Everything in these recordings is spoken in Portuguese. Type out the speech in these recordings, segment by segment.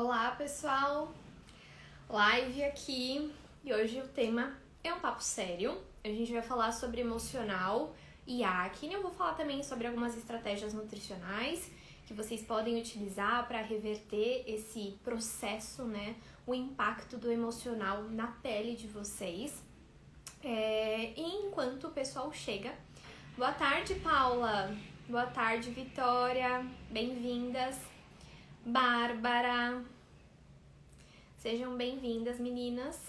Olá pessoal, live aqui e hoje o tema é um papo sério. A gente vai falar sobre emocional e acne. Eu vou falar também sobre algumas estratégias nutricionais que vocês podem utilizar para reverter esse processo, né? O impacto do emocional na pele de vocês. E enquanto o pessoal chega, boa tarde Paula, boa tarde Vitória, bem-vindas. Bárbara, sejam bem-vindas, meninas.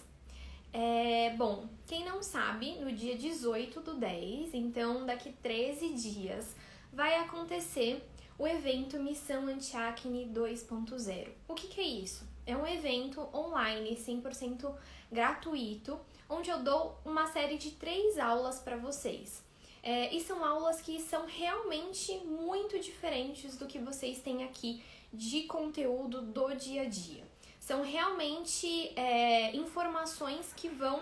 Bom, quem não sabe, no dia 18/10, então daqui 13 dias, vai acontecer o evento Missão Anti-Acne 2.0. O que é isso? É um evento online 100% gratuito, onde eu dou uma série de 3 aulas para vocês. E são aulas que são realmente muito diferentes do que vocês têm aqui de conteúdo do dia a dia. São realmente informações que vão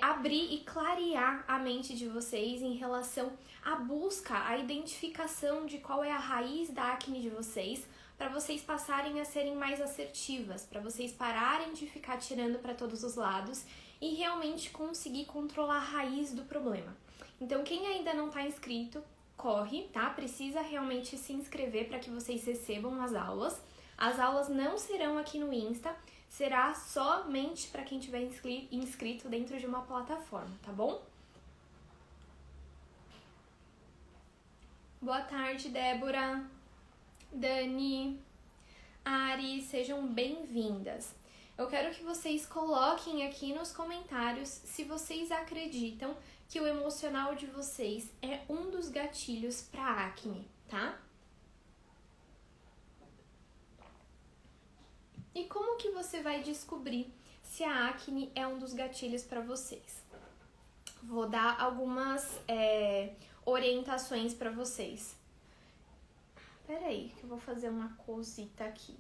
abrir e clarear a mente de vocês em relação à busca, à identificação de qual é a raiz da acne de vocês, para vocês passarem a serem mais assertivas, para vocês pararem de ficar tirando para todos os lados e realmente conseguir controlar a raiz do problema. Então, quem ainda não está inscrito, corre, tá? Precisa realmente se inscrever para que vocês recebam as aulas. As aulas não serão aqui no Insta, será somente para quem tiver inscrito dentro de uma plataforma, tá bom? Boa tarde, Débora, Dani, Ari, sejam bem-vindas. Eu quero que vocês coloquem aqui nos comentários se vocês acreditam que o emocional de vocês é um dos gatilhos para acne, tá? E como que você vai descobrir se a acne é um dos gatilhos para vocês? Vou dar algumas orientações para vocês. Peraí, que eu vou fazer uma cosita aqui.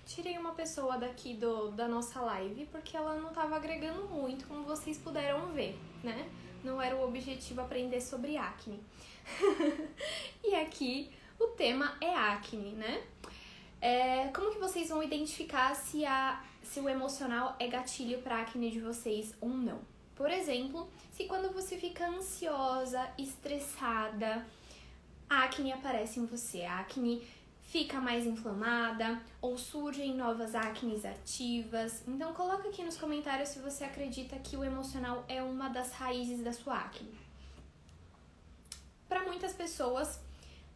Tirei uma pessoa daqui da nossa live porque ela não estava agregando muito, como vocês puderam ver, né? Não era o objetivo aprender sobre acne. E aqui o tema é acne, né? Como que vocês vão identificar se o emocional é gatilho para acne de vocês ou não? Por exemplo, se quando você fica ansiosa, estressada, a acne aparece em você, a acne fica mais inflamada ou surgem novas acnes ativas. Então coloca aqui nos comentários se você acredita que o emocional é uma das raízes da sua acne. Para muitas pessoas,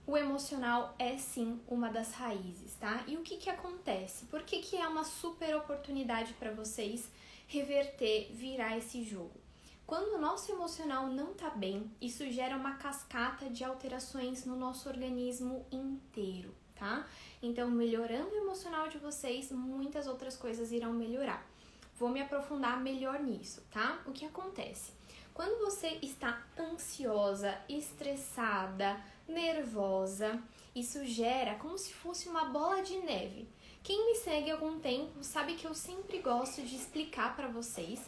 o emocional é sim uma das raízes, tá? E o que acontece? Por que é uma super oportunidade para vocês reverter, virar esse jogo? Quando o nosso emocional não tá bem, isso gera uma cascata de alterações no nosso organismo inteiro, tá? Então, melhorando o emocional de vocês, muitas outras coisas irão melhorar. Vou me aprofundar melhor nisso, tá? O que acontece? Quando você está ansiosa, estressada, nervosa, isso gera como se fosse uma bola de neve. Quem me segue há algum tempo sabe que eu sempre gosto de explicar para vocês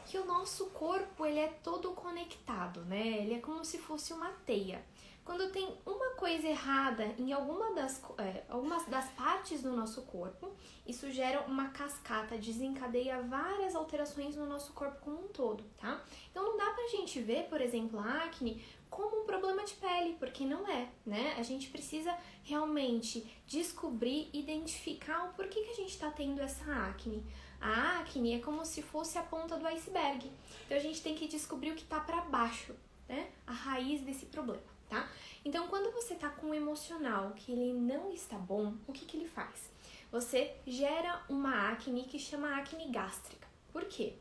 que o nosso corpo ele é todo conectado, né? Ele é como se fosse uma teia. Quando tem uma coisa errada em algumas das partes do nosso corpo, isso gera uma cascata, desencadeia várias alterações no nosso corpo como um todo, tá? Então não dá pra gente ver, por exemplo, a acne como um problema de pele, porque não é, né? A gente precisa realmente descobrir, identificar o porquê que a gente tá tendo essa acne. A acne é como se fosse a ponta do iceberg. Então a gente tem que descobrir o que tá pra baixo, né? A raiz desse problema, tá? Então quando você tá com um emocional que ele não está bom, o que ele faz? Você gera uma acne que chama acne gástrica. Por quê?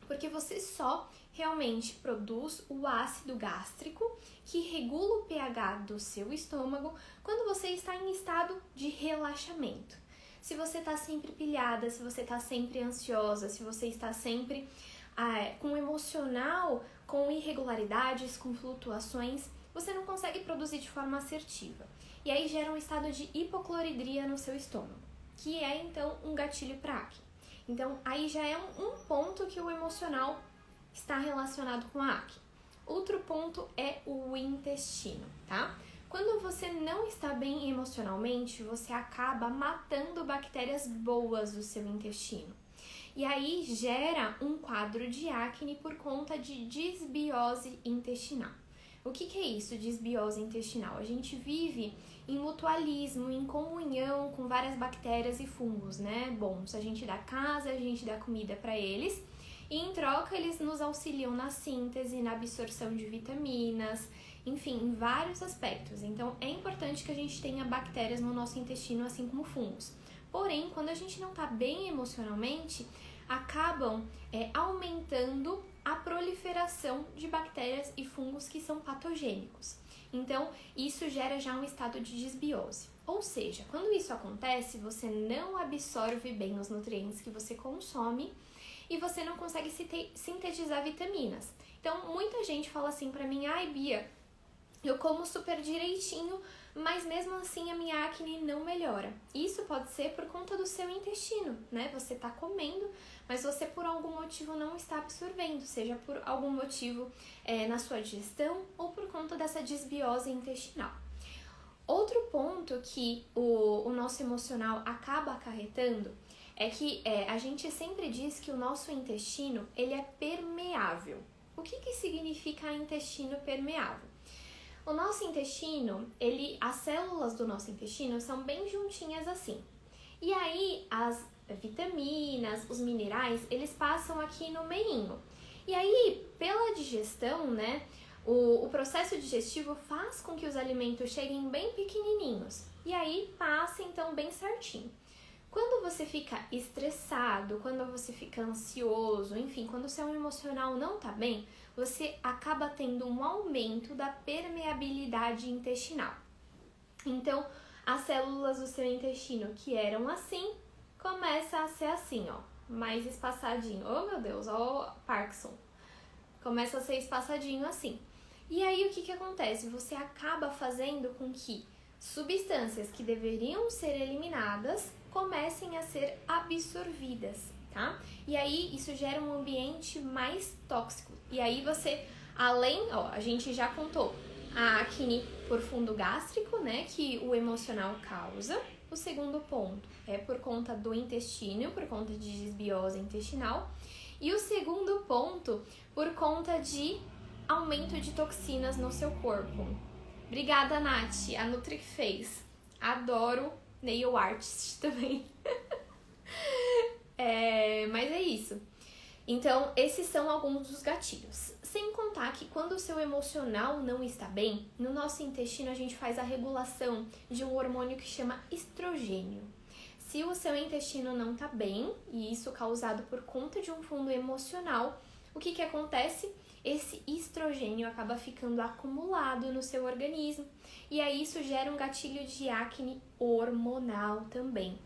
Porque você só realmente produz o ácido gástrico que regula o pH do seu estômago quando você está em estado de relaxamento. Se você está sempre pilhada, se você está sempre ansiosa, se você está sempre com emocional, com irregularidades, com flutuações, você não consegue produzir de forma assertiva. E aí gera um estado de hipocloridria no seu estômago, que é então um gatilho para acne. Então aí já é um ponto que o emocional está relacionado com a acne. Outro ponto é o intestino, tá? Quando você não está bem emocionalmente, você acaba matando bactérias boas do seu intestino. E aí gera um quadro de acne por conta de disbiose intestinal. O que é isso, disbiose intestinal? A gente vive em mutualismo, em comunhão com várias bactérias e fungos, né? Bons. A gente dá casa, a gente dá comida para eles e em troca eles nos auxiliam na síntese, na absorção de vitaminas, enfim, em vários aspectos. Então é importante que a gente tenha bactérias no nosso intestino, assim como fungos. Porém, quando a gente não está bem emocionalmente, acabam aumentando a proliferação de bactérias e fungos que são patogênicos. Então, isso gera já um estado de disbiose. Ou seja, quando isso acontece, você não absorve bem os nutrientes que você consome e você não consegue sintetizar vitaminas. Então, muita gente fala assim pra mim, ai Bia, eu como super direitinho, mas mesmo assim a minha acne não melhora. Isso pode ser por conta do seu intestino, né? Você tá comendo, mas você por algum motivo não está absorvendo, seja por algum motivo na sua digestão ou por conta dessa disbiose intestinal. Outro ponto que o nosso emocional acaba acarretando é que a gente sempre diz que o nosso intestino ele é permeável. O que significa intestino permeável? O nosso intestino, as células do nosso intestino são bem juntinhas assim. E aí, as vitaminas, os minerais, eles passam aqui no meinho. E aí, pela digestão, né, o processo digestivo faz com que os alimentos cheguem bem pequenininhos. E aí, passa então bem certinho. Quando você fica estressado, quando você fica ansioso, enfim, quando o seu emocional não tá bem, você acaba tendo um aumento da permeabilidade intestinal. Então, as células do seu intestino que eram assim, começa a ser assim, ó, mais espaçadinho. Oh, meu Deus, ó, Parkinson. Começa a ser espaçadinho assim. E aí, o que acontece? Você acaba fazendo com que substâncias que deveriam ser eliminadas comecem a ser absorvidas, tá? E aí, isso gera um ambiente mais tóxico. E aí, você, a gente já contou a acne por fundo gástrico, né, que o emocional causa. O segundo ponto é por conta do intestino, por conta de disbiose intestinal. E o segundo ponto, por conta de aumento de toxinas no seu corpo. Obrigada, Nath, a Nutri que fez. Adoro nail artist também. Mas é isso. Então, esses são alguns dos gatilhos. Sem contar que quando o seu emocional não está bem, no nosso intestino a gente faz a regulação de um hormônio que chama estrogênio. Se o seu intestino não está bem, e isso causado por conta de um fundo emocional, o que acontece? Esse estrogênio acaba ficando acumulado no seu organismo e aí isso gera um gatilho de acne hormonal também,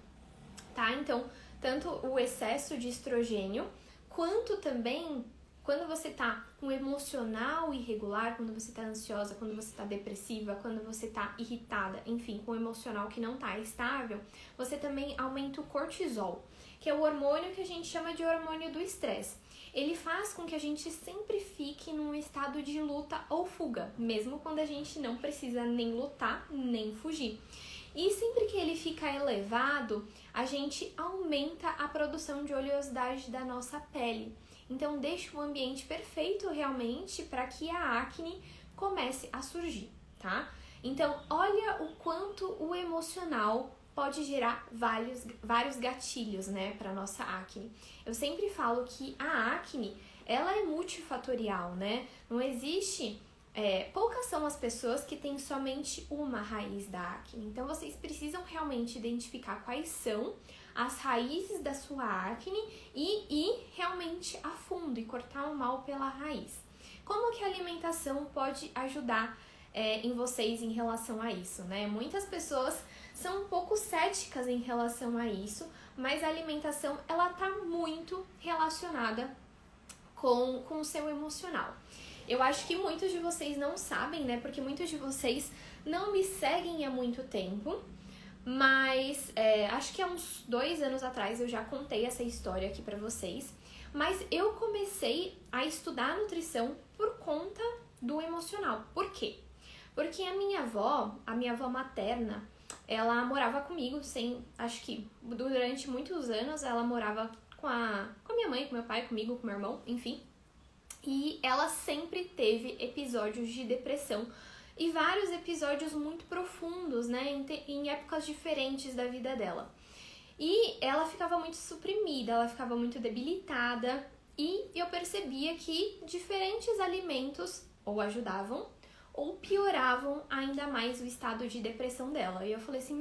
tá? Então, tanto o excesso de estrogênio, quanto também quando você tá com emocional irregular, quando você tá ansiosa, quando você tá depressiva, quando você tá irritada, enfim, com o emocional que não tá estável, você também aumenta o cortisol, que é o hormônio que a gente chama de hormônio do estresse. Ele faz com que a gente sempre fique num estado de luta ou fuga, mesmo quando a gente não precisa nem lutar, nem fugir. E sempre que ele fica elevado, a gente aumenta a produção de oleosidade da nossa pele. Então, deixa o ambiente perfeito realmente para que a acne comece a surgir, tá? Então, olha o quanto o emocional pode gerar vários gatilhos, né, para nossa acne. Eu sempre falo que a acne, ela é multifatorial, né? Não existe... poucas são as pessoas que têm somente uma raiz da acne. Então, vocês precisam realmente identificar quais são as raízes da sua acne e ir realmente a fundo e cortar o mal pela raiz. Como que a alimentação pode ajudar em vocês em relação a isso, né? Muitas pessoas são um pouco céticas em relação a isso, mas a alimentação, ela tá muito relacionada com o seu emocional. Eu acho que muitos de vocês não sabem, né? Porque muitos de vocês não me seguem há muito tempo, mas acho que há uns 2 anos atrás eu já contei essa história aqui pra vocês. Mas eu comecei a estudar nutrição por conta do emocional. Por quê? Porque a minha avó materna, ela morava comigo, acho que durante muitos anos ela morava com a minha mãe, com meu pai, comigo, com meu irmão, enfim. E ela sempre teve episódios de depressão e vários episódios muito profundos, né, em épocas diferentes da vida dela. E ela ficava muito suprimida, ela ficava muito debilitada e eu percebia que diferentes alimentos ou ajudavam ou pioravam ainda mais o estado de depressão dela. E eu falei assim,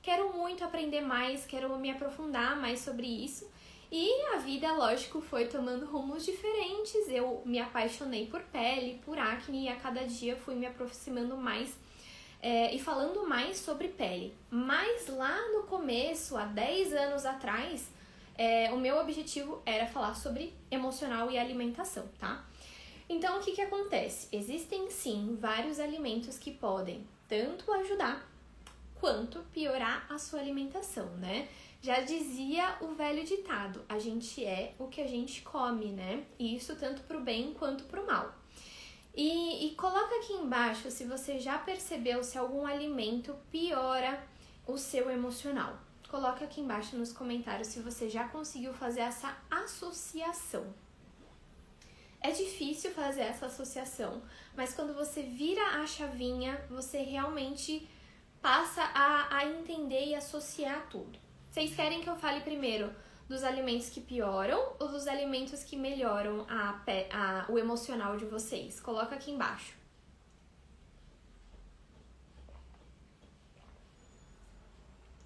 quero muito aprender mais, quero me aprofundar mais sobre isso. E a vida, lógico, foi tomando rumos diferentes. Eu me apaixonei por pele, por acne e a cada dia fui me aproximando mais e falando mais sobre pele. Mas lá no começo, há 10 anos atrás, o meu objetivo era falar sobre emocional e alimentação, tá? Então, o que acontece? Existem, sim, vários alimentos que podem tanto ajudar quanto piorar a sua alimentação, né? Já dizia o velho ditado, a gente é o que a gente come, né? E isso tanto pro bem quanto pro mal. E coloca aqui embaixo se você já percebeu se algum alimento piora o seu emocional. Coloca aqui embaixo nos comentários se você já conseguiu fazer essa associação. É difícil fazer essa associação, mas quando você vira a chavinha, você realmente passa a entender e associar tudo. Vocês querem que eu fale primeiro dos alimentos que pioram ou dos alimentos que melhoram o emocional de vocês? Coloca aqui embaixo.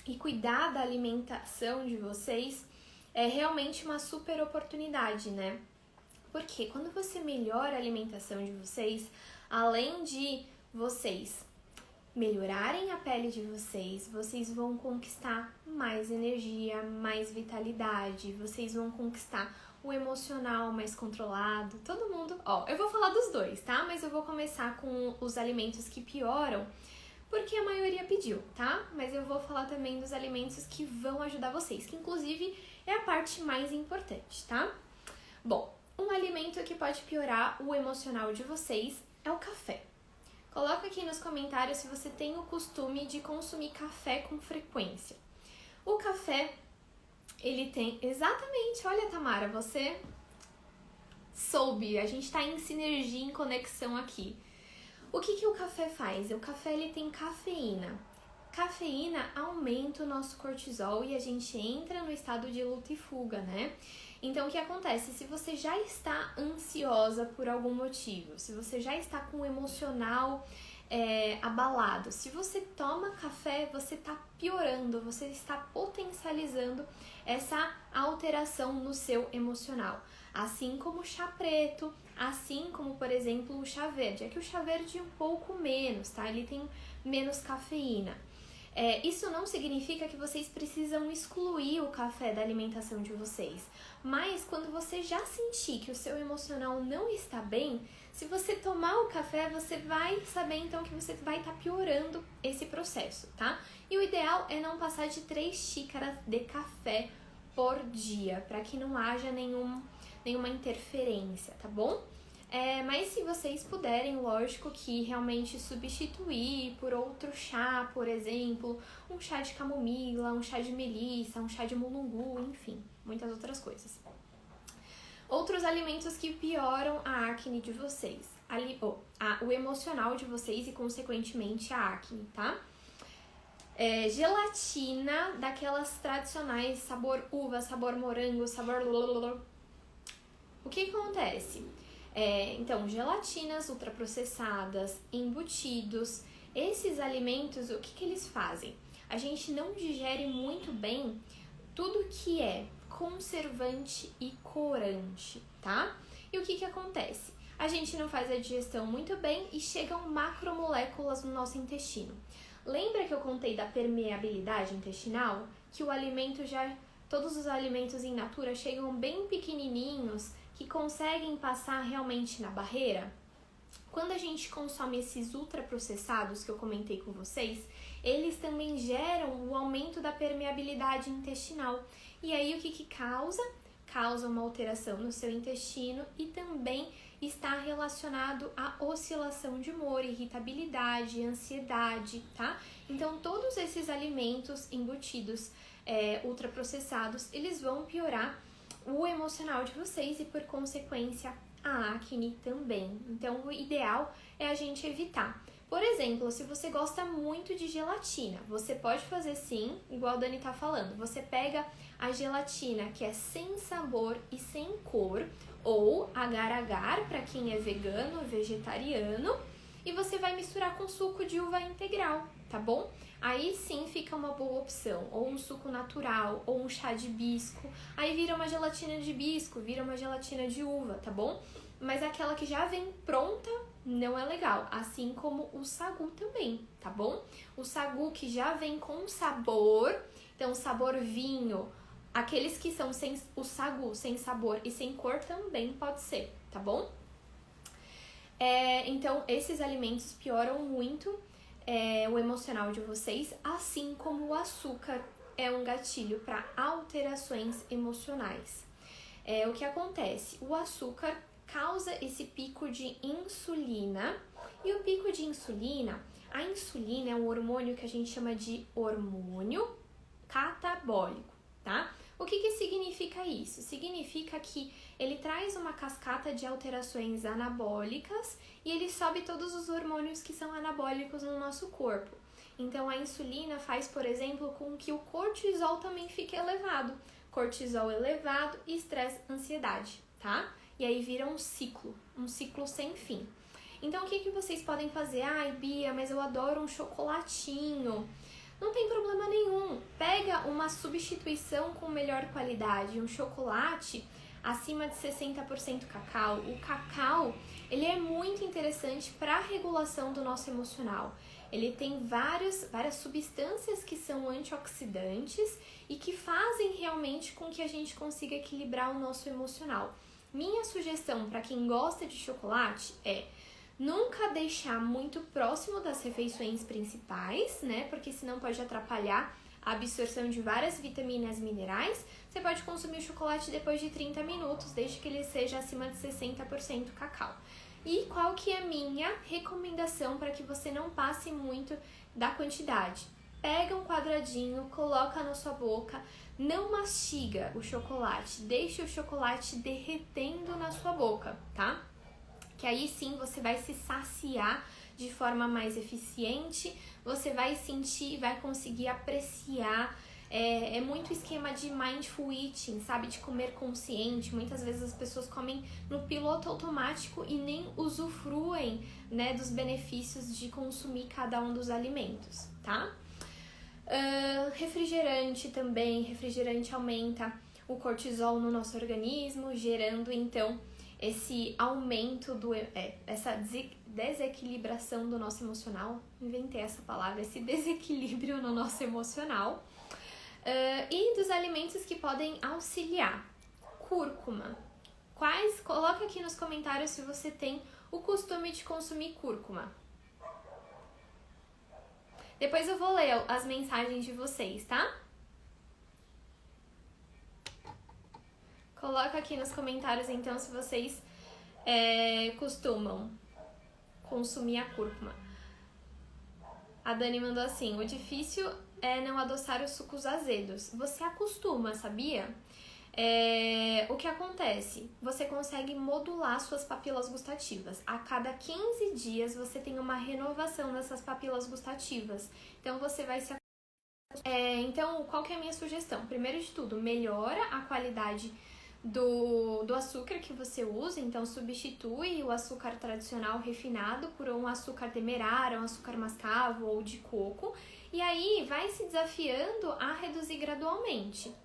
E cuidar da alimentação de vocês é realmente uma super oportunidade, né? Porque quando você melhora a alimentação de vocês, além de vocês melhorarem a pele de vocês, vocês vão conquistar mais energia, mais vitalidade, vocês vão conquistar o emocional mais controlado, todo mundo. Eu vou falar dos dois, tá? Mas eu vou começar com os alimentos que pioram, porque a maioria pediu, tá? Mas eu vou falar também dos alimentos que vão ajudar vocês, que inclusive é a parte mais importante, tá? Bom, um alimento que pode piorar o emocional de vocês é o café. Coloca aqui nos comentários se você tem o costume de consumir café com frequência. O café, ele tem... Exatamente, olha Tamara, você soube, a gente tá em sinergia, em conexão aqui. O que o café faz? O café, ele tem cafeína. Cafeína aumenta o nosso cortisol e a gente entra no estado de luta e fuga, né? Então, o que acontece? Se você já está ansiosa por algum motivo, se você já está com o emocional abalado, se você toma café, você está piorando, você está potencializando essa alteração no seu emocional. Assim como o chá preto, assim como, por exemplo, o chá verde. É que o chá verde é um pouco menos, tá? Ele tem menos cafeína. Isso não significa que vocês precisam excluir o café da alimentação de vocês. Mas quando você já sentir que o seu emocional não está bem, se você tomar o café, você vai saber então que você vai estar piorando esse processo, tá? E o ideal é não passar de 3 xícaras de café por dia, para que não haja nenhuma interferência, tá bom? Mas se vocês puderem, lógico que realmente substituir por outro chá, por exemplo, um chá de camomila, um chá de melissa, um chá de mulungu, enfim, muitas outras coisas. Outros alimentos que pioram a acne de vocês, o emocional de vocês e, consequentemente, a acne, tá? Gelatina, daquelas tradicionais, sabor uva, sabor morango, sabor... O que acontece? Então, gelatinas ultraprocessadas, embutidos, esses alimentos, o que eles fazem? A gente não digere muito bem tudo que é conservante e corante, tá? E o que acontece? A gente não faz a digestão muito bem e chegam macromoléculas no nosso intestino. Lembra que eu contei da permeabilidade intestinal? Que todos os alimentos in natura chegam bem pequenininhos, que conseguem passar realmente na barreira? Quando a gente consome esses ultraprocessados que eu comentei com vocês, eles também geram o aumento da permeabilidade intestinal. E aí o que causa? causa uma alteração no seu intestino e também está relacionado à oscilação de humor, irritabilidade, ansiedade, tá? Então, todos esses alimentos embutidos, ultraprocessados, eles vão piorar o emocional de vocês e, por consequência, a acne também. Então, o ideal é a gente evitar. Por exemplo, se você gosta muito de gelatina, você pode fazer sim, igual a Dani tá falando. Você pega a gelatina que é sem sabor e sem cor, ou agar-agar para quem é vegano, vegetariano, e você vai misturar com suco de uva integral, tá bom? Aí sim fica uma boa opção, ou um suco natural, ou um chá de hibisco, aí vira uma gelatina de hibisco, vira uma gelatina de uva, tá bom? Mas aquela que já vem pronta não é legal, assim como o sagu também, tá bom? O sagu que já vem com sabor, então sabor vinho, aqueles que são sem o sagu, sem sabor e sem cor também pode ser, tá bom? Então, esses alimentos pioram muito o emocional de vocês, assim como o açúcar é um gatilho para alterações emocionais. O que acontece? O açúcar causa esse pico de insulina, e o pico de insulina, a insulina é um hormônio que a gente chama de hormônio catabólico, tá? O que significa isso? Significa que ele traz uma cascata de alterações anabólicas e ele sobe todos os hormônios que são anabólicos no nosso corpo. Então, a insulina faz, por exemplo, com que o cortisol também fique elevado. Cortisol elevado, estresse, ansiedade, tá? E aí vira um ciclo sem fim. Então, o que vocês podem fazer? Ai, Bia, mas eu adoro um chocolatinho. Não tem problema nenhum. Pega uma substituição com melhor qualidade, um chocolate acima de 60% cacau. O cacau, ele é muito interessante para a regulação do nosso emocional. Ele tem várias substâncias que são antioxidantes e que fazem realmente com que a gente consiga equilibrar o nosso emocional. Minha sugestão para quem gosta de chocolate é nunca deixar muito próximo das refeições principais, né? Porque senão pode atrapalhar a absorção de várias vitaminas e minerais. Você pode consumir o chocolate depois de 30 minutos, desde que ele seja acima de 60% cacau. E qual que é a minha recomendação para que você não passe muito da quantidade? Pega um quadradinho, coloca na sua boca, não mastiga o chocolate, deixa o chocolate derretendo na sua boca, tá? Que aí sim você vai se saciar de forma mais eficiente, você vai sentir, vai conseguir apreciar. É muito esquema de mindful eating, sabe? De comer consciente. Muitas vezes as pessoas comem no piloto automático e nem usufruem, né, dos benefícios de consumir cada um dos alimentos, tá? Refrigerante também. Refrigerante aumenta o cortisol no nosso organismo, gerando então esse aumento essa desequilibração do nosso emocional. Inventei essa palavra, esse desequilíbrio no nosso emocional. E dos alimentos que podem auxiliar. Cúrcuma. Coloca aqui nos comentários se você tem o costume de consumir cúrcuma. Depois eu vou ler as mensagens de vocês, tá? Coloca aqui nos comentários, então, se vocês costumam consumir a cúrcuma. A Dani mandou assim, o difícil é não adoçar os sucos azedos. Você acostuma, sabia? O que acontece? Você consegue modular suas papilas gustativas. A cada 15 dias você tem uma renovação dessas papilas gustativas. Então você vai se... Então, qual que é a minha sugestão? Primeiro de tudo, melhora a qualidade do açúcar que você usa, então substitui o açúcar tradicional refinado por um açúcar demerara, um açúcar mascavo ou de coco, e aí vai se desafiando a reduzir gradualmente.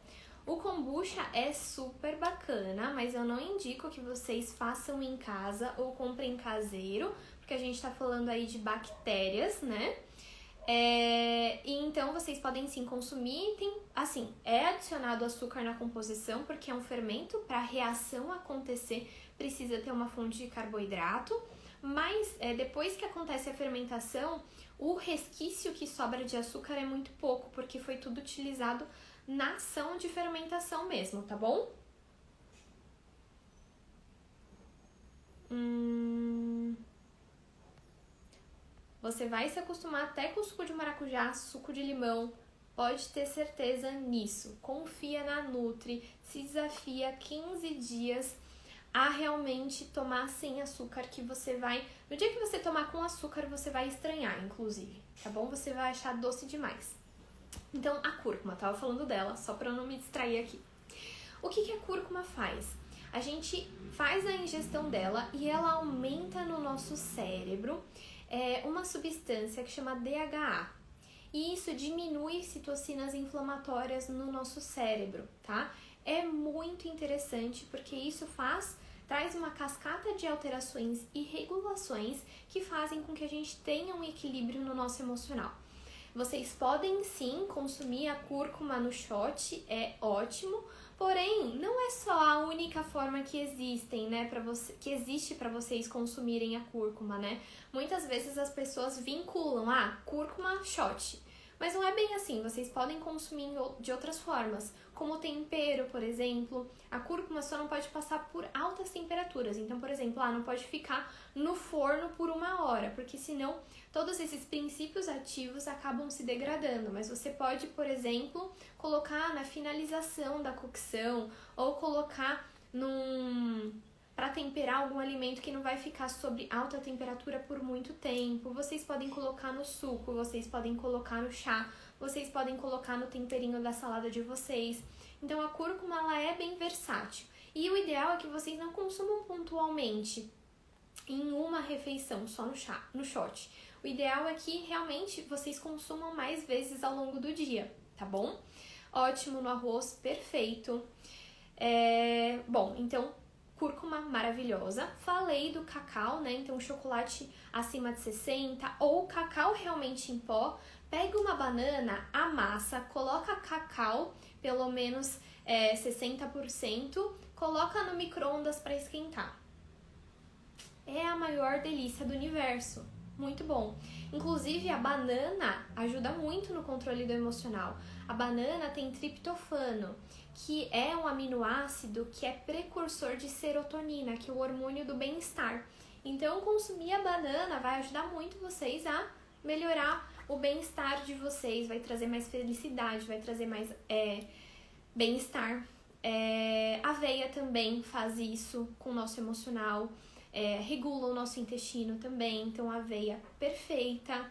O kombucha é super bacana, mas eu não indico que vocês façam em casa ou comprem caseiro, porque a gente tá falando aí de bactérias, né? E então vocês podem sim consumir, é adicionado açúcar na composição porque é um fermento, para a reação acontecer precisa ter uma fonte de carboidrato, mas depois que acontece a fermentação, o resquício que sobra de açúcar é muito pouco, porque foi tudo utilizado na ação de fermentação mesmo, tá bom? Você vai se acostumar até com suco de maracujá, suco de limão. Pode ter certeza nisso. Confia na Nutri, se desafia 15 dias a realmente tomar sem açúcar, que você vai... No dia que você tomar com açúcar, você vai estranhar, inclusive, tá bom? Você vai achar doce demais. Então, a cúrcuma, tava falando dela, só pra eu não me distrair aqui. O que a cúrcuma faz? A gente faz a ingestão dela e ela aumenta no nosso cérebro uma substância que chama DHA. E isso diminui citocinas inflamatórias no nosso cérebro, tá? É muito interessante porque isso traz uma cascata de alterações e regulações que fazem com que a gente tenha um equilíbrio no nosso emocional. Vocês podem sim consumir a cúrcuma no shot, é ótimo, porém não é só a única forma que existem, né, que existe para vocês consumirem a cúrcuma, né? Muitas vezes as pessoas vinculam cúrcuma shot, mas não é bem assim. Vocês podem consumir de outras formas, como tempero, por exemplo. A cúrcuma só não pode passar por altas temperaturas, então, por exemplo, não pode ficar no forno por 1 hora, porque senão todos esses princípios ativos acabam se degradando, mas você pode, por exemplo, colocar na finalização da cocção ou colocar para temperar algum alimento que não vai ficar sob alta temperatura por muito tempo. Vocês podem colocar no suco, vocês podem colocar no chá, vocês podem colocar no temperinho da salada de vocês. Então a cúrcuma ela é bem versátil. E o ideal é que vocês não consumam pontualmente em uma refeição, só no shot. O ideal é que realmente vocês consumam mais vezes ao longo do dia, tá bom? Ótimo no arroz, perfeito. Bom, então, cúrcuma maravilhosa. Falei do cacau, né? Então, chocolate acima de 60 ou cacau realmente em pó. Pega uma banana, amassa, coloca cacau, pelo menos 60%, coloca no micro-ondas para esquentar. É a maior delícia do universo. Muito bom. Inclusive, a banana ajuda muito no controle do emocional. A banana tem triptofano, que é um aminoácido que é precursor de serotonina, que é o hormônio do bem-estar. Então, consumir a banana vai ajudar muito vocês a melhorar o bem-estar de vocês, vai trazer mais felicidade, vai trazer mais bem-estar. Aveia também faz isso com o nosso emocional. Regula o nosso intestino também, então a aveia perfeita.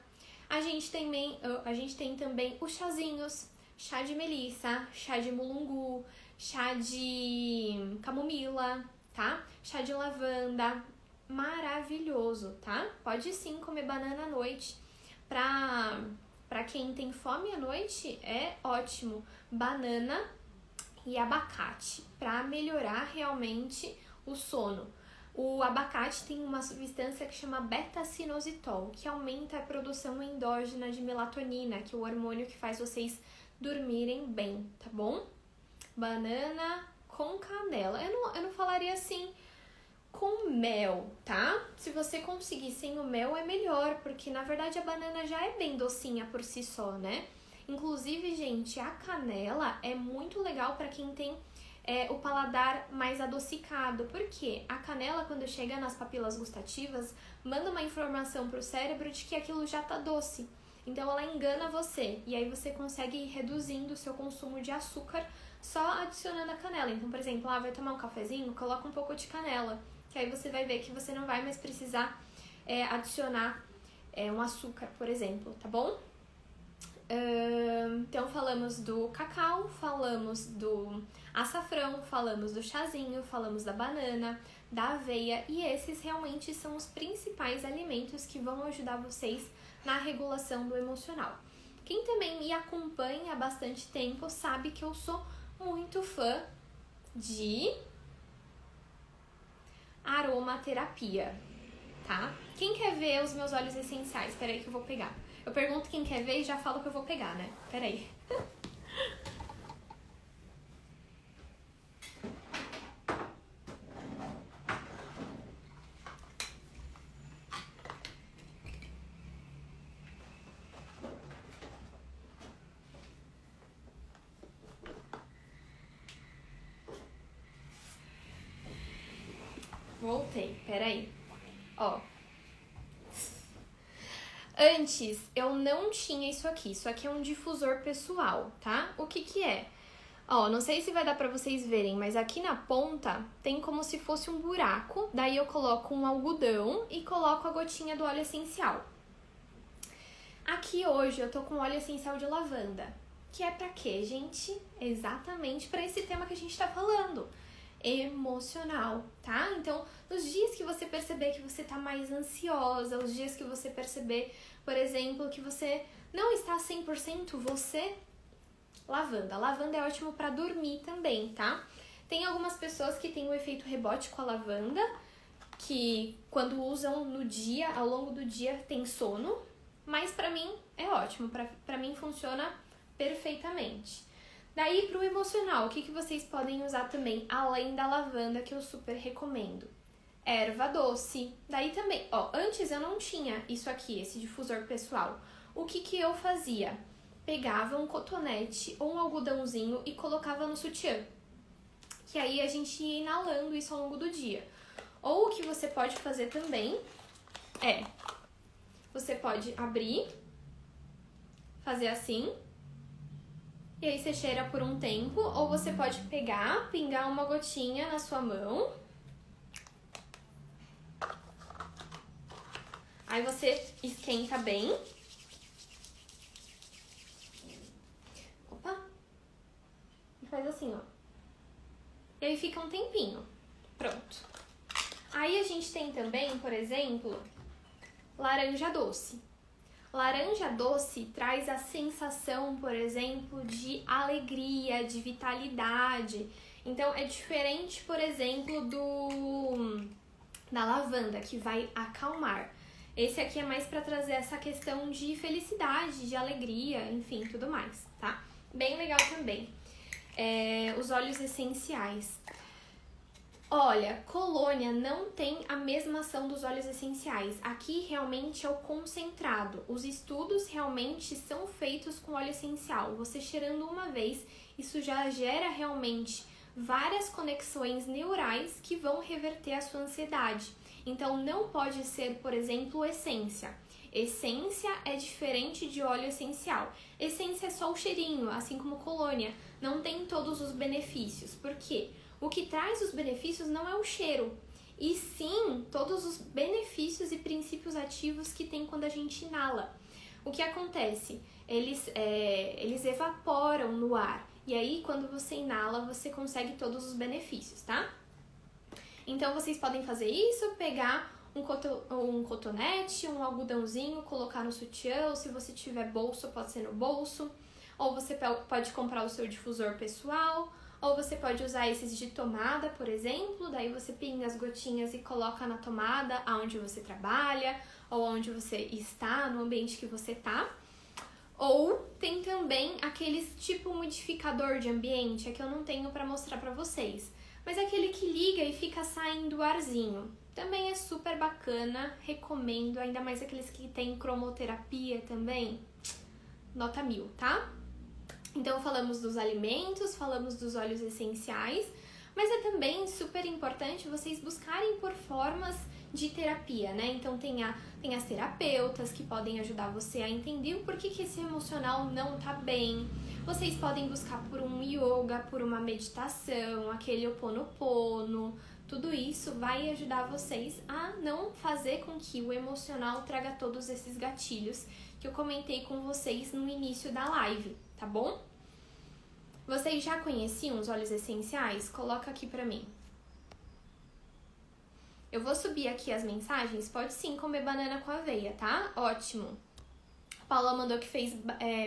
A gente tem também os chazinhos, chá de melissa, chá de mulungu, chá de camomila, tá? Chá de lavanda, maravilhoso, tá? Pode sim comer banana à noite. Pra quem tem fome à noite, é ótimo. Banana e abacate, pra melhorar realmente o sono. O abacate tem uma substância que chama beta-sinositol, que aumenta a produção endógena de melatonina, que é o hormônio que faz vocês dormirem bem, tá bom? Banana com canela. Eu não falaria assim com mel, tá? Se você conseguir sem o mel é melhor, porque na verdade a banana já é bem docinha por si só, né? Inclusive, gente, a canela é muito legal para quem tem o paladar mais adocicado, porque a canela, quando chega nas papilas gustativas, manda uma informação pro cérebro de que aquilo já tá doce. Então ela engana você, e aí você consegue ir reduzindo o seu consumo de açúcar só adicionando a canela. Então, por exemplo, vai tomar um cafezinho, coloca um pouco de canela, que aí você vai ver que você não vai mais precisar adicionar um açúcar, por exemplo, tá bom? Então falamos do cacau, falamos do açafrão, falamos do chazinho, falamos da banana, da aveia, e esses realmente são os principais alimentos que vão ajudar vocês na regulação do emocional. Quem também me acompanha há bastante tempo sabe que eu sou muito fã de aromaterapia, tá? Quem quer ver os meus óleos essenciais? Peraí que eu vou pegar. Eu pergunto quem quer ver e já falo que eu vou pegar, né? Peraí. Voltei, peraí. Ó. Antes, eu não tinha isso aqui. Isso aqui é um difusor pessoal, tá? O que que é? Ó, não sei se vai dar pra vocês verem, mas aqui na ponta tem como se fosse um buraco. Daí eu coloco um algodão e coloco a gotinha do óleo essencial. Aqui hoje eu tô com óleo essencial de lavanda. Que é pra quê, gente? Exatamente pra esse tema que a gente tá falando. Emocional, tá? Então, nos dias que você perceber que você tá mais ansiosa, os dias que você perceber, por exemplo, que você não está 100% você, lavanda. Lavanda é ótimo pra dormir também, tá? Tem algumas pessoas que têm o efeito rebote com a lavanda, que quando usam no dia, ao longo do dia, tem sono, mas pra mim é ótimo, pra mim funciona perfeitamente. Daí pro emocional, o que vocês podem usar também, além da lavanda, que eu super recomendo? Erva doce. Daí também, ó, antes eu não tinha isso aqui, esse difusor pessoal. O que eu fazia? Pegava um cotonete ou um algodãozinho e colocava no sutiã. Que aí a gente ia inalando isso ao longo do dia. Ou o que você pode fazer também é, você pode abrir, fazer assim, e aí você cheira por um tempo, ou você pode pegar, pingar uma gotinha na sua mão. Aí você esquenta bem. Opa! E faz assim, ó. E aí fica um tempinho. Pronto. Aí a gente tem também, por exemplo, laranja doce. Laranja doce traz a sensação, por exemplo, de alegria, de vitalidade. Então, é diferente, por exemplo, da lavanda, que vai acalmar. Esse aqui é mais para trazer essa questão de felicidade, de alegria, enfim, tudo mais, tá? Bem legal também. Os óleos essenciais. Olha, colônia não tem a mesma ação dos óleos essenciais. Aqui realmente é o concentrado. Os estudos realmente são feitos com óleo essencial. Você cheirando uma vez, isso já gera realmente várias conexões neurais que vão reverter a sua ansiedade. Então não pode ser, por exemplo, essência. Essência é diferente de óleo essencial. Essência é só o cheirinho, assim como colônia. Não tem todos os benefícios. Por quê? O que traz os benefícios não é o cheiro, e sim todos os benefícios e princípios ativos que tem quando a gente inala. O que acontece? Eles evaporam no ar, e aí quando você inala, você consegue todos os benefícios, tá? Então vocês podem fazer isso, pegar um cotonete, um algodãozinho, colocar no sutiã, ou se você tiver bolso, pode ser no bolso, ou você pode comprar o seu difusor pessoal, ou você pode usar esses de tomada, por exemplo, daí você pinga as gotinhas e coloca na tomada onde você trabalha, ou onde você está, no ambiente que você tá. Ou tem também aqueles tipo umidificador de ambiente, é que eu não tenho para mostrar para vocês. Mas é aquele que liga e fica saindo arzinho. Também é super bacana, recomendo, ainda mais aqueles que tem cromoterapia também. Nota 1000, tá? Então falamos dos alimentos, falamos dos óleos essenciais, mas é também super importante vocês buscarem por formas de terapia, né? Então tem as terapeutas que podem ajudar você a entender o porquê que esse emocional não tá bem. Vocês podem buscar por um yoga, por uma meditação, aquele Ho Oponopono. Tudo isso vai ajudar vocês a não fazer com que o emocional traga todos esses gatilhos que eu comentei com vocês no início da live, tá bom? Vocês já conheciam os óleos essenciais? Coloca aqui pra mim. Eu vou subir aqui as mensagens. Pode sim comer banana com aveia, tá? Ótimo. A Paula mandou que fez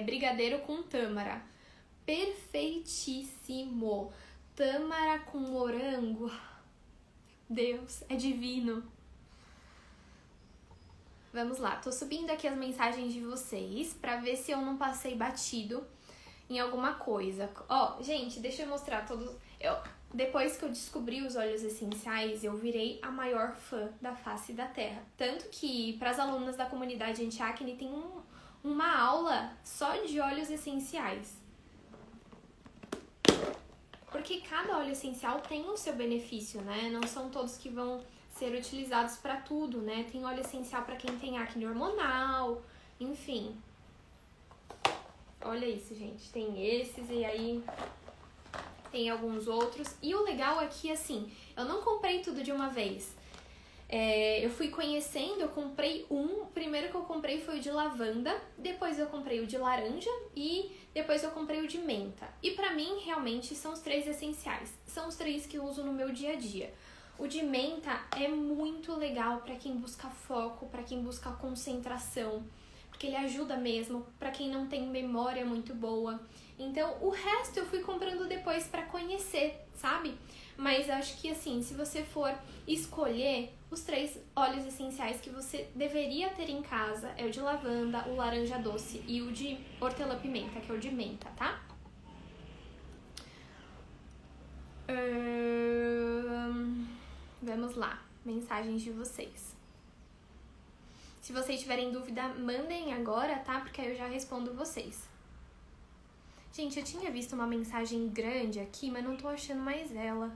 brigadeiro com tâmara. Perfeitíssimo. Tâmara com morango. Deus, é divino. Vamos lá, tô subindo aqui as mensagens de vocês pra ver se eu não passei batido em alguma coisa. Ó, gente, deixa eu mostrar todos... Depois que eu descobri os óleos essenciais, eu virei a maior fã da face da Terra. Tanto que, para as alunas da comunidade anti-acne, tem uma aula só de óleos essenciais. Porque cada óleo essencial tem o seu benefício, né? Não são todos que vão ser utilizados para tudo, né? Tem óleo essencial para quem tem acne hormonal, enfim. Olha isso, gente. Tem esses e aí tem alguns outros. E o legal é que, assim, eu não comprei tudo de uma vez. Eu fui conhecendo, eu comprei o primeiro que eu comprei foi o de lavanda, depois eu comprei o de laranja e depois eu comprei o de menta. E pra mim, realmente, são os 3 essenciais. São os 3 que eu uso no meu dia a dia. O de menta é muito legal pra quem busca foco, pra quem busca concentração, porque ele ajuda mesmo, pra quem não tem memória muito boa. Então, o resto eu fui comprando depois pra conhecer, sabe? Mas acho que, assim, se você for escolher os 3 óleos essenciais que você deveria ter em casa, é o de lavanda, o laranja doce e o de hortelã-pimenta, que é o de menta, tá? Vamos lá, mensagens de vocês. Se vocês tiverem dúvida, mandem agora, tá? Porque aí eu já respondo vocês. Gente, eu tinha visto uma mensagem grande aqui, mas não tô achando mais ela.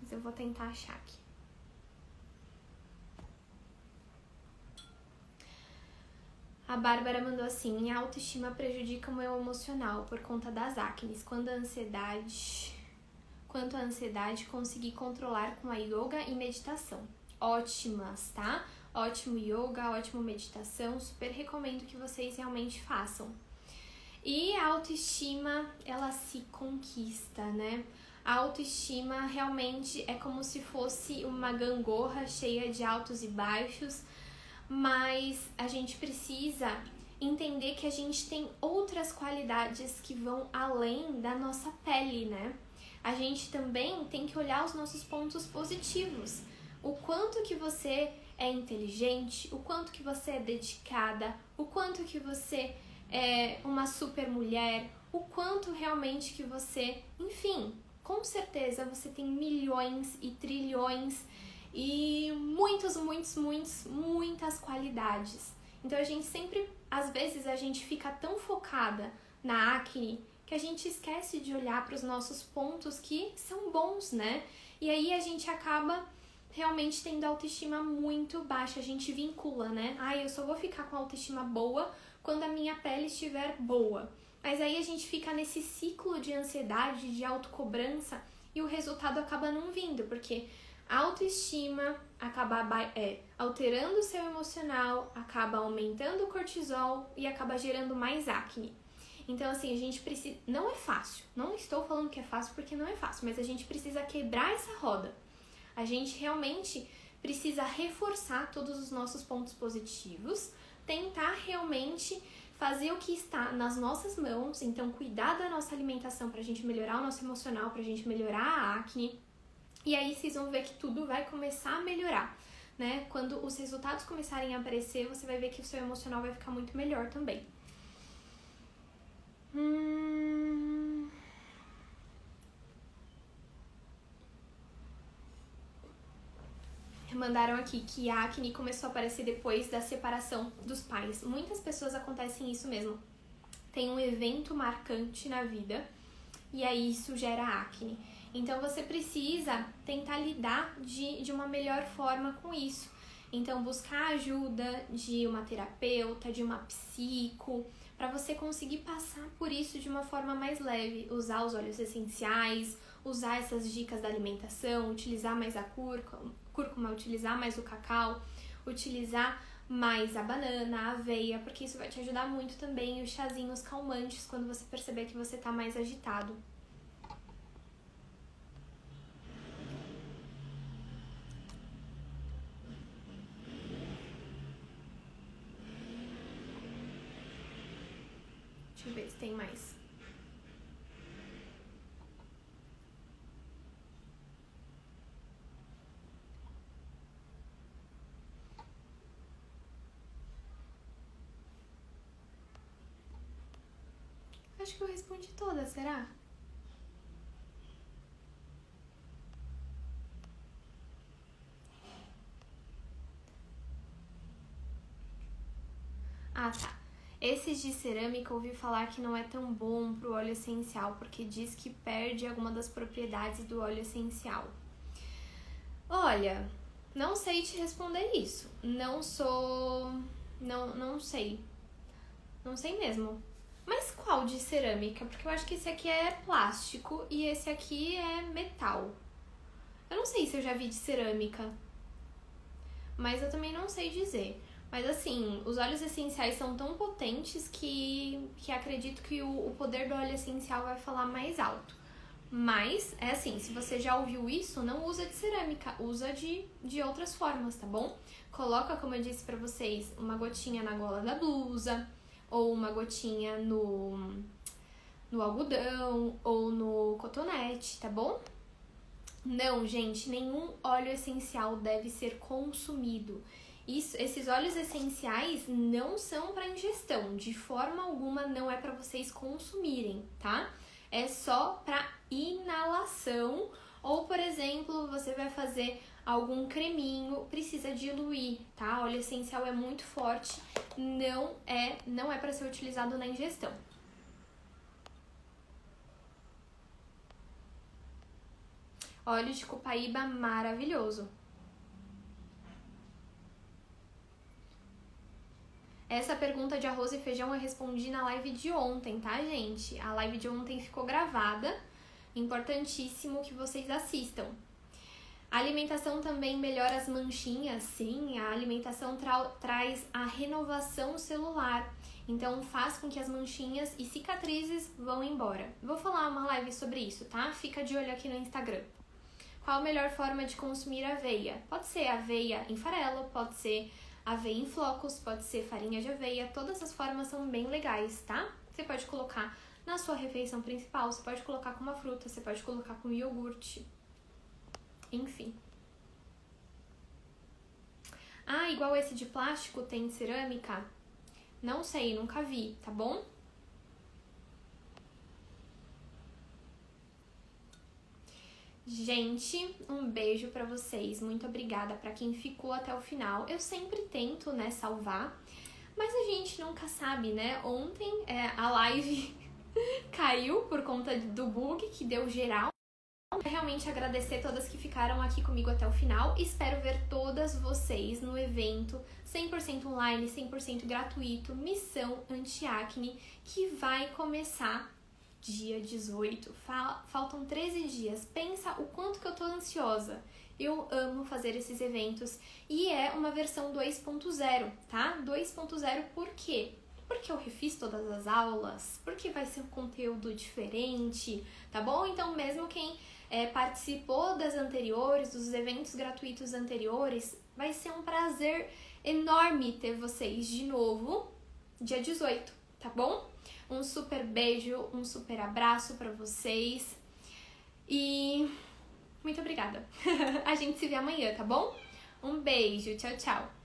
Mas eu vou tentar achar aqui. A Bárbara mandou assim: minha autoestima prejudica o meu emocional por conta das acnes. Quanto à ansiedade, consegui controlar com a yoga e meditação. Ótimas, tá? Ótimo yoga, ótimo meditação. Super recomendo que vocês realmente façam. E a autoestima, ela se conquista, né? A autoestima realmente é como se fosse uma gangorra cheia de altos e baixos, mas a gente precisa entender que a gente tem outras qualidades que vão além da nossa pele, né? A gente também tem que olhar os nossos pontos positivos. O quanto que você é inteligente, o quanto que você é dedicada, o quanto que você é uma super mulher, o quanto realmente que você, enfim, com certeza você tem milhões e trilhões e muitas qualidades. Então a gente sempre, às vezes a gente fica tão focada na acne que a gente esquece de olhar para os nossos pontos que são bons, né? E aí a gente acaba realmente tendo autoestima muito baixa, a gente vincula, né? Eu só vou ficar com autoestima boa quando a minha pele estiver boa. Mas aí a gente fica nesse ciclo de ansiedade, de autocobrança e o resultado acaba não vindo, porque a autoestima acaba alterando o seu emocional, acaba aumentando o cortisol e acaba gerando mais acne. Então, assim, a gente precisa... Não é fácil, não estou falando que é fácil porque não é fácil, mas a gente precisa quebrar essa roda. A gente realmente precisa reforçar todos os nossos pontos positivos, tentar realmente fazer o que está nas nossas mãos, então cuidar da nossa alimentação pra gente melhorar o nosso emocional, pra gente melhorar a acne. E aí vocês vão ver que tudo vai começar a melhorar, né? Quando os resultados começarem a aparecer, você vai ver que o seu emocional vai ficar muito melhor também. Mandaram aqui que a acne começou a aparecer depois da separação dos pais. Muitas pessoas acontecem isso mesmo. Tem um evento marcante na vida e aí isso gera acne. Então você precisa tentar lidar de uma melhor forma com isso. Então buscar ajuda de uma terapeuta, de uma psico, para você conseguir passar por isso de uma forma mais leve. Usar os óleos essenciais, usar essas dicas da alimentação, utilizar mais a cúrcuma, utilizar mais o cacau, utilizar mais a banana, a aveia, porque isso vai te ajudar muito também. E os chazinhos calmantes quando você perceber que você tá mais agitado. Deixa eu ver se tem mais. Acho que eu respondi todas, será? Tá. Esses de cerâmica eu ouvi falar que não é tão bom pro óleo essencial, porque diz que perde alguma das propriedades do óleo essencial. Olha, Não sei te responder isso. Não sei. Não sei mesmo. Mas qual de cerâmica? Porque eu acho que esse aqui é plástico e esse aqui é metal. Eu não sei se eu já vi de cerâmica, mas eu também não sei dizer. Mas assim, os óleos essenciais são tão potentes que acredito que o poder do óleo essencial vai falar mais alto. Mas, é assim, se você já ouviu isso, não usa de cerâmica, usa de outras formas, tá bom? Coloca, como eu disse pra vocês, uma gotinha na gola da blusa, ou uma gotinha no algodão, ou no cotonete, tá bom? Não, gente, nenhum óleo essencial deve ser consumido. Esses óleos essenciais não são para ingestão, de forma alguma não é para vocês consumirem, tá? É só para inalação ou, por exemplo, você vai fazer algum creminho, precisa diluir, tá? Óleo essencial é muito forte, não é para ser utilizado na ingestão. Óleo de copaíba maravilhoso. Essa pergunta de arroz e feijão eu respondi na live de ontem, tá, gente? A live de ontem ficou gravada. Importantíssimo que vocês assistam. A alimentação também melhora as manchinhas, sim. A alimentação traz a renovação celular. Então faz com que as manchinhas e cicatrizes vão embora. Vou falar uma live sobre isso, tá? Fica de olho aqui no Instagram. Qual a melhor forma de consumir aveia? Pode ser aveia em farelo, pode ser aveia em flocos, pode ser farinha de aveia, todas as formas são bem legais, tá? Você pode colocar na sua refeição principal, você pode colocar com uma fruta, você pode colocar com iogurte, enfim. Ah, igual esse de plástico tem de cerâmica? Não sei, nunca vi, tá bom? Gente, um beijo pra vocês, muito obrigada pra quem ficou até o final. Eu sempre tento, né, salvar, mas a gente nunca sabe, né? Ontem a live caiu por conta do bug que deu geral. Quero realmente agradecer todas que ficaram aqui comigo até o final. Espero ver todas vocês no evento 100% online, 100% gratuito, Missão Anti-Acne, que vai começar dia 18. Faltam 13 dias. Pensa o quanto que eu tô ansiosa. Eu amo fazer esses eventos e é uma versão 2.0, tá? 2.0 por quê? Porque eu refiz todas as aulas, porque vai ser um conteúdo diferente, tá bom? Então, mesmo quem participou das anteriores, dos eventos gratuitos anteriores, vai ser um prazer enorme ter vocês de novo dia 18, tá bom? Um super beijo, um super abraço pra vocês e muito obrigada. A gente se vê amanhã, tá bom? Um beijo, tchau, tchau.